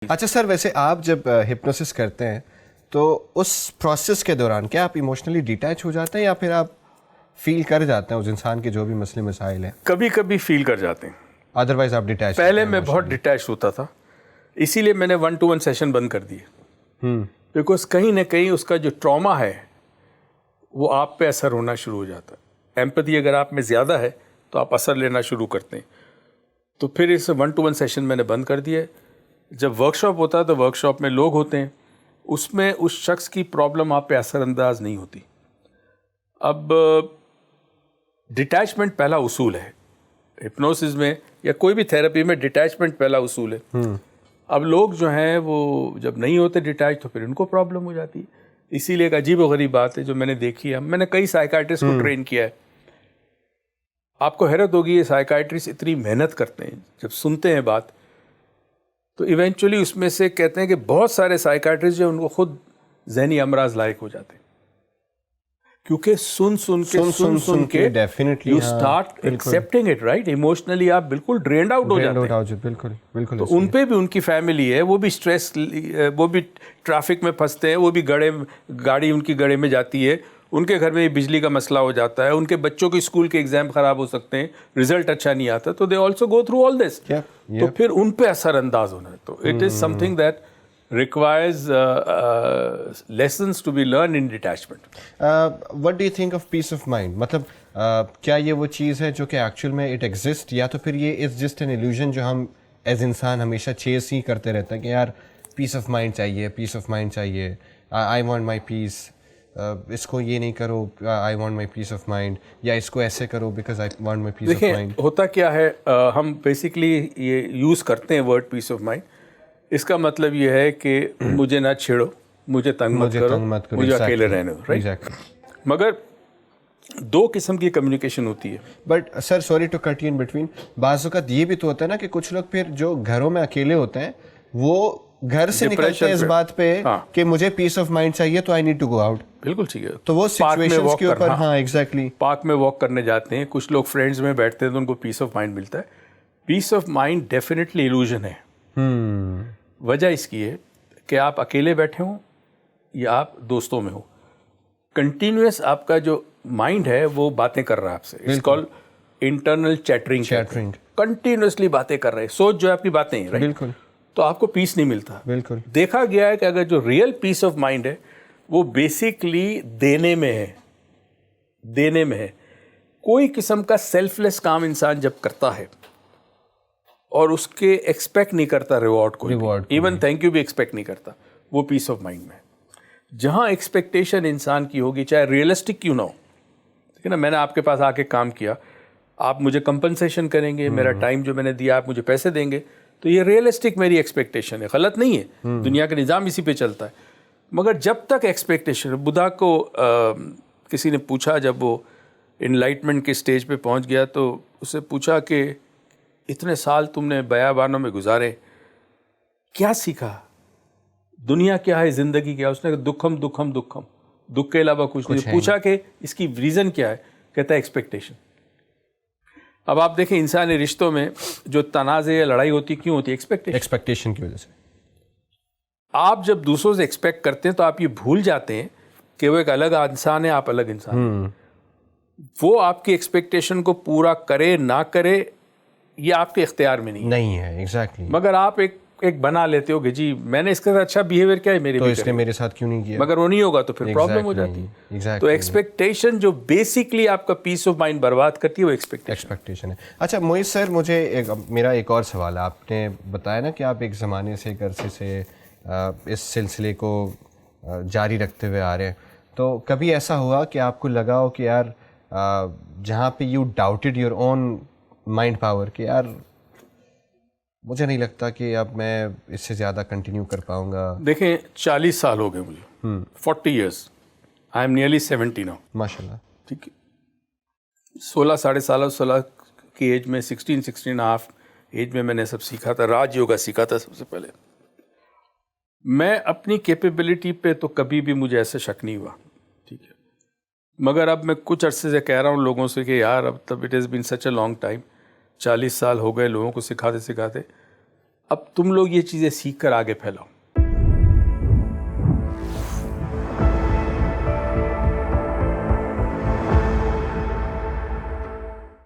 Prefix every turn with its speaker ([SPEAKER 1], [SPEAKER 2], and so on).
[SPEAKER 1] اچھا سر، ویسے آپ جب ہپنوسس کرتے ہیں تو اس پروسیس کے دوران کیا آپ ایموشنلی ڈیٹیچ ہو جاتے ہیں یا پھر آپ فیل کر جاتے ہیں اس انسان کے جو بھی مسئلے مسائل ہیں؟
[SPEAKER 2] کبھی کبھی فیل کر جاتے ہیں.
[SPEAKER 1] ادروائز آپ ڈیٹیچ؟
[SPEAKER 2] پہلے میں بہت ڈیٹیچ ہوتا تھا، اسی لیے میں نے 1-to-1 سیشن بند کر دیے. بیکاز کہیں نہ کہیں اس کا جو ٹراما ہے وہ آپ پہ اثر ہونا شروع ہو جاتا ہے. ایمپتھی اگر آپ میں زیادہ ہے تو آپ اثر لینا شروع کرتے ہیں. تو پھر اس 1-to-1 سیشن میں نے بند کر دیے. جب ورک شاپ ہوتا ہے تو ورک شاپ میں لوگ ہوتے ہیں، اس میں اس شخص کی پرابلم آپ پہ اثر انداز نہیں ہوتی. اب ڈیٹیچمنٹ پہلا اصول ہے ہپنوسس میں یا کوئی بھی تھراپی میں، ڈیٹیچمنٹ پہلا اصول ہے. اب لوگ جو ہیں وہ جب نہیں ہوتے ڈیٹیچ تو پھر ان کو پرابلم ہو جاتی ہے. اسی لیے ایک عجیب و غریب بات ہے جو میں نے دیکھی ہے. میں نے کئی سائیکائٹرسٹ کو ٹرین کیا ہے. آپ کو حیرت ہوگی یہ سائیکائٹرسٹ اتنی محنت کرتے ہیں، جب سنتے ہیں بات تو ایونچولی اس میں سے کہتے ہیں کہ بہت سارے سائیکائٹرسٹ جو ان کو خود ذہنی امراض لائق ہو جاتے ہیں، کیونکہ سن کے
[SPEAKER 1] definitely
[SPEAKER 2] you start accepting it, right? Emotionally آپ بالکل ڈرینڈ آؤٹ ہو جاتے ہیں.
[SPEAKER 1] بالکل.
[SPEAKER 2] تو ان پہ بھی ان کی فیملی ہے، وہ بھی اسٹریس، وہ بھی ٹریفک میں پھنستے ہیں، وہ بھی گاڑی ان کی گڑے میں جاتی ہے، ان کے گھر میں بجلی کا مسئلہ ہو جاتا ہے، ان کے بچوں کے اسکول کے ایگزام خراب ہو سکتے ہیں، رزلٹ اچھا نہیں آتا، تو they also go through all دس. تو پھر ان پہ اثر انداز ہونا ہے. تو it is some thing that requires lessons to be learned in detachment.
[SPEAKER 1] What do you think of peace of mind? مطلب کیا یہ وہ چیز ہے جو کہ ایکچوئل میں اٹ ایگزسٹ، یا تو پھر یہ از جسٹ این ایلیوژن جو ہم ایز انسان ہمیشہ چیز ہی کرتے رہتے ہیں کہ یار پیس آف مائنڈ چاہیے، پیس آف مائنڈ چاہیے، آئی وانٹ مائی پیس، اس کو یہ نہیں کرو I want my peace of mind, یا اس کو ایسے کرو because I want my peace of mind.
[SPEAKER 2] ہوتا کیا ہے، ہم بیسکلی یہ یوز کرتے ہیں ورڈ پیس آف مائنڈ. اس کا مطلب یہ ہے کہ مجھے نہ چھیڑو، مجھے تنگ مت کرو، مجھے اکیلے رہنے دو، رائٹ؟ مگر دو قسم کی کمیونیکیشن ہوتی ہے.
[SPEAKER 1] But sir sorry to cut you in between, بعض اوقات یہ بھی تو ہوتا ہے نا کہ کچھ لوگ پھر جو گھروں میں اکیلے ہوتے ہیں وہ گھر سے نکلتے ہیں اس بات پہ کہ مجھے پیس آف مائنڈ چاہیے تو I need to go out.
[SPEAKER 2] بالکل ٹھیک ہے.
[SPEAKER 1] تو وہ سچویشنز کے اوپر، ہاں ایگزیکٹلی،
[SPEAKER 2] پارک میں واک کرنے جاتے ہیں، کچھ لوگ فرینڈز میں بیٹھتے ہیں تو ان کو پیس آف مائنڈ ملتا ہے. پیس آف مائنڈ ڈیفینیٹلی ایلوژن ہے. وجہ اس کی ہے کہ آپ اکیلے بیٹھے ہوں یا آپ دوستوں میں ہو، کنٹینیوس آپ کا جو مائنڈ ہے وہ باتیں کر رہا ہے آپ سے. It's call internal chattering. Continuously باتیں کر رہے ہیں، سوچ جو ہے آپ کی باتیں ہیں،
[SPEAKER 1] بالکل.
[SPEAKER 2] تو آپ کو پیس نہیں ملتا.
[SPEAKER 1] بالکل.
[SPEAKER 2] دیکھا گیا ہے کہ اگر جو ریئل پیس آف مائنڈ ہے وہ بیسکلی دینے میں ہے. کوئی قسم کا سیلف لیس کام انسان جب کرتا ہے اور اس کے ایکسپیکٹ نہیں کرتا ریوارڈ کو، ایون تھینک یو بھی ایکسپیکٹ نہیں کرتا، وہ پیس آف مائنڈ میں. جہاں ایکسپیکٹیشن انسان کی ہوگی، چاہے ریئلسٹک کیوں نہ ہو، ٹھیک ہے نا، میں نے آپ کے پاس آ کے کام کیا، آپ مجھے کمپنسیشن کریں گے، میرا ٹائم جو میں نے دیا آپ مجھے پیسے دیں گے، تو یہ ریئلسٹک میری ایکسپیکٹیشن ہے، غلط نہیں ہے، دنیا کا نظام اسی پہ چلتا ہے. مگر جب تک ایکسپیکٹیشن، بدھا کو کسی نے پوچھا جب وہ انلائٹمنٹ کے اسٹیج پہ پہنچ گیا تو اس سے پوچھا کہ اتنے سال تم نے بیابانوں میں گزارے، کیا سیکھا؟ دنیا کیا ہے، زندگی کیا ہے؟ اس نے کہا دکھم، دکھ کے علاوہ کچھ نہیں. پوچھا کہ اس کی ریزن کیا ہے؟ کہتا ہے ایکسپیکٹیشن. اب آپ دیکھیں انسانی رشتوں میں جو تنازع یا لڑائی ہوتی کیوں ہوتی ہے؟
[SPEAKER 1] ایکسپیکٹیشن کی وجہ سے.
[SPEAKER 2] آپ جب دوسروں سے ایکسپیکٹ کرتے ہیں تو آپ یہ بھول جاتے ہیں کہ وہ ایک الگ انسان ہے، آپ الگ انسان ہیں. وہ آپ کی ایکسپیکٹیشن کو پورا کرے نہ کرے یہ آپ کے اختیار میں نہیں
[SPEAKER 1] ہے. ایگزیکٹلی.
[SPEAKER 2] مگر آپ ایک بنا لیتے ہو کہ جی میں نے اس کا اچھا بیہیویئر کیا ہے میرے
[SPEAKER 1] تو اس نے میرے ساتھ کیوں نہیں کیا،
[SPEAKER 2] مگر وہ نہیں ہوگا تو پھر پرابلم ہو جاتی ہے. تو ایکسپیکٹیشن جو بیسکلی آپ کا پیس آف مائنڈ برباد کرتی ہے وہ ایکسپیکٹیشن ہے.
[SPEAKER 1] اچھا معیز سر، مجھے میرا ایک اور سوال ہے. آپ نے بتایا نا کہ آپ ایک زمانے سے، ایک عرصے سے اس سلسلے کو جاری رکھتے ہوئے آ رہے ہیں، تو کبھی ایسا ہوا کہ آپ کو لگا ہو کہ یار جہاں پہ you doubted your own mind power کہ یار مجھے نہیں لگتا کہ اب میں اس سے زیادہ کنٹینیو کر پاؤں گا؟
[SPEAKER 2] دیکھیں 40 سال ہو گئے مجھے، 40 years, I am nearly 70 now.
[SPEAKER 1] ماشاء اللہ.
[SPEAKER 2] ٹھیک ہے. 16 کی ایج میں، 16.5 ایج میں نے سب سیکھا تھا. راج یوگا سیکھا تھا سب سے پہلے. میں اپنی کیپیبلٹی پہ تو کبھی بھی مجھے ایسا شک نہیں ہوا، ٹھیک ہے. مگر اب میں کچھ عرصے سے کہہ رہا ہوں لوگوں سے کہ یار اب تب it has been such a long time, 40 سال ہو گئے لوگوں کو سکھاتے. اب تم لوگ یہ چیزیں سیکھ کر آگے پھیلاؤ.